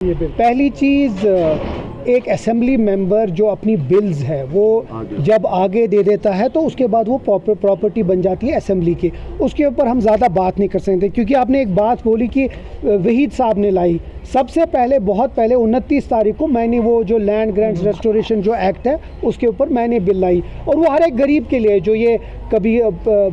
पहली चीज़, एक assembly member जो अपनी बिल्स है वो जब आगे दे देता है तो उसके बाद वो प्रॉपर्टी बन जाती है असेंबली की। उसके ऊपर हम ज़्यादा बात नहीं कर सकते, क्योंकि आपने एक बात बोली कि वहीद साहब ने लाई। सबसे पहले, बहुत पहले 29 तारीख को मैंने वो जो लैंड ग्रांट्स रेस्टोरेशन जो एक्ट है उसके ऊपर मैंने बिल लाई, और वो हर एक गरीब के लिए, जो ये कभी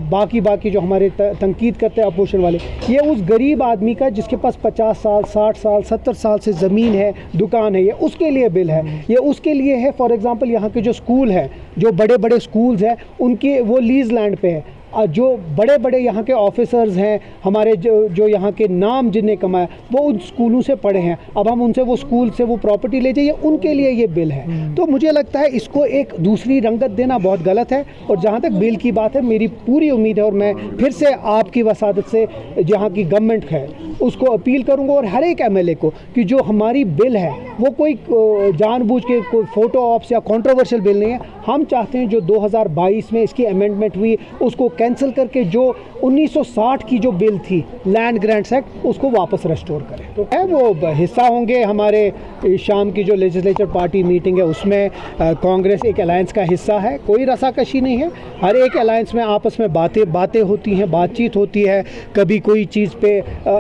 बाकी जो हमारे तनकीद करते हैं अपोजिशन वाले, ये उस गरीब आदमी का जिसके पास 50 साल 60 साल 70 साल से ज़मीन है, दुकान है, ये उसके लिए बिल है। ये उसके लिए है, फॉर एग्ज़ाम्पल यहाँ के जो स्कूल हैं, जो बड़े बड़े स्कूल्स हैं, उनके वो लीज़ लैंड पे है। जो बड़े बड़े यहाँ के ऑफिसर्स हैं हमारे, जो यहाँ के नाम जिनने कमाया, वो उन स्कूलों से पढ़े हैं, अब हम उनसे वो स्कूल से वो प्रॉपर्टी ले जाइए, उनके लिए ये बिल है। तो मुझे लगता है इसको एक दूसरी रंगत देना बहुत गलत है। और जहाँ तक बिल की बात है, मेरी पूरी उम्मीद है, और मैं फिर से आपकी वसादत से जहाँ की गवर्नमेंट है उसको अपील करूँगा, और हर एक MLA को, कि जो हमारी बिल है वो कोई जानबूझ के कोई फ़ोटो ऑप्स या कंट्रोवर्शियल बिल नहीं है। हम चाहते हैं जो 2022 में इसकी अमेंडमेंट हुई उसको कैंसिल करके जो 1960 की जो बिल थी लैंड ग्रांट्स एक्ट, उसको वापस रेस्टोर करें। तो है वो हिस्सा होंगे हमारे शाम की जो लेजिस्लेचर पार्टी मीटिंग है, उसमें कांग्रेस एक अलायंस का हिस्सा है। कोई रसाकशी नहीं है, हर एक अलायंस में आपस में बातें होती हैं, बातचीत होती है, कभी कोई चीज़ पे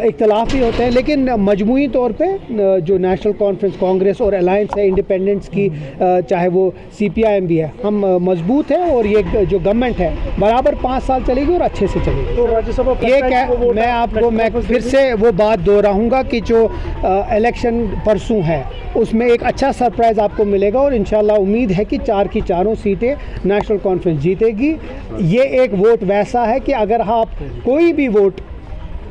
इख्तलाफ भी होते हैं, लेकिन मजमूई तौर पे जो नेशनल कॉन्फ्रेंस कांग्रेस और अलायंस है इंडिपेंडेंट्स की, चाहे वो CPIM भी है, हम मजबूत हैं, और ये जो गवर्नमेंट है बराबर 5 साल चलेगी और अच्छे से चलेगी। तो राज्यसभा मैं फिर से वो बात दोहराऊंगा कि जो इलेक्शन परसों है उसमें एक अच्छा सरप्राइज़ आपको मिलेगा, और इंशाल्लाह उम्मीद है कि 4 की चारों सीटें नेशनल कॉन्फ्रेंस जीतेगी। ये एक वोट वैसा है कि अगर आप कोई भी वोट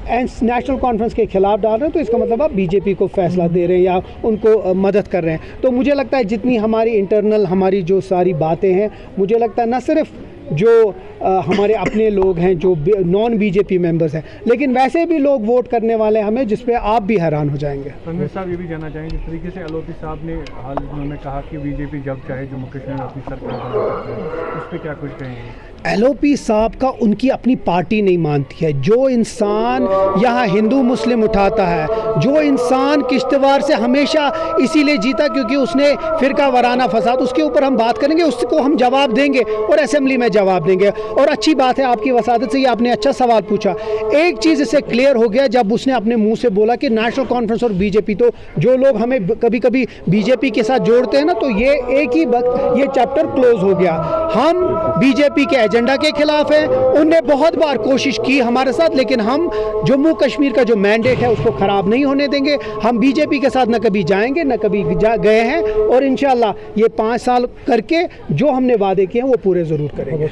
नेशनल कॉन्फ्रेंस के खिलाफ डाल रहे हैं तो इसका मतलब आप BJP को फैसला दे रहे हैं या उनको मदद कर रहे हैं। तो मुझे लगता है जितनी हमारी इंटरनल हमारी जो सारी बातें हैं, मुझे लगता है न सिर्फ जो हमारे अपने लोग हैं जो नॉन BJP मेंबर्स हैं, लेकिन वैसे भी लोग वोट करने वाले हैं हमें, जिस पे आप भी हैरान हो जाएंगे। तनवीर साहब ये भी जानना चाहेंगे, जिस तरीके से LOP साहब ने हाल उन्होंने कहा कि BJP जब चाहे जम्मू कश्मीर में अपनी सरकार बना सकते हैं, उस पर क्या कुछ कहेंगे? LOP साहब का उनकी अपनी पार्टी नहीं मानती है। जो इंसान यहाँ हिंदू मुस्लिम उठाता है, जो इंसान किश्तवाड़ से हमेशा इसीलिए जीता क्योंकि उसने फ़िरका वाराना फसाद, उसके ऊपर हम बात करेंगे, उसको हम जवाब देंगे और असेंबली में जवाब देंगे। और अच्छी बात है आपकी वसादत से, ये आपने अच्छा सवाल पूछा। एक चीज़ इससे क्लियर हो गया जब उसने अपने मुंह से बोला कि नेशनल कॉन्फ्रेंस और BJP, तो जो लोग हमें कभी कभी BJP के साथ जोड़ते हैं ना, तो ये एक ही वक्त ये चैप्टर क्लोज हो गया। हम BJP के एजेंडा के खिलाफ है, उनने बहुत बार कोशिश की हमारे साथ, लेकिन हम जम्मू कश्मीर का जो मैंडेट है उसको ख़राब नहीं होने देंगे। हम BJP के साथ न कभी जाएंगे न कभी गए हैं, और इंशाल्लाह ये 5 साल करके जो हमने वादे किए हैं वो पूरे ज़रूर करेंगे।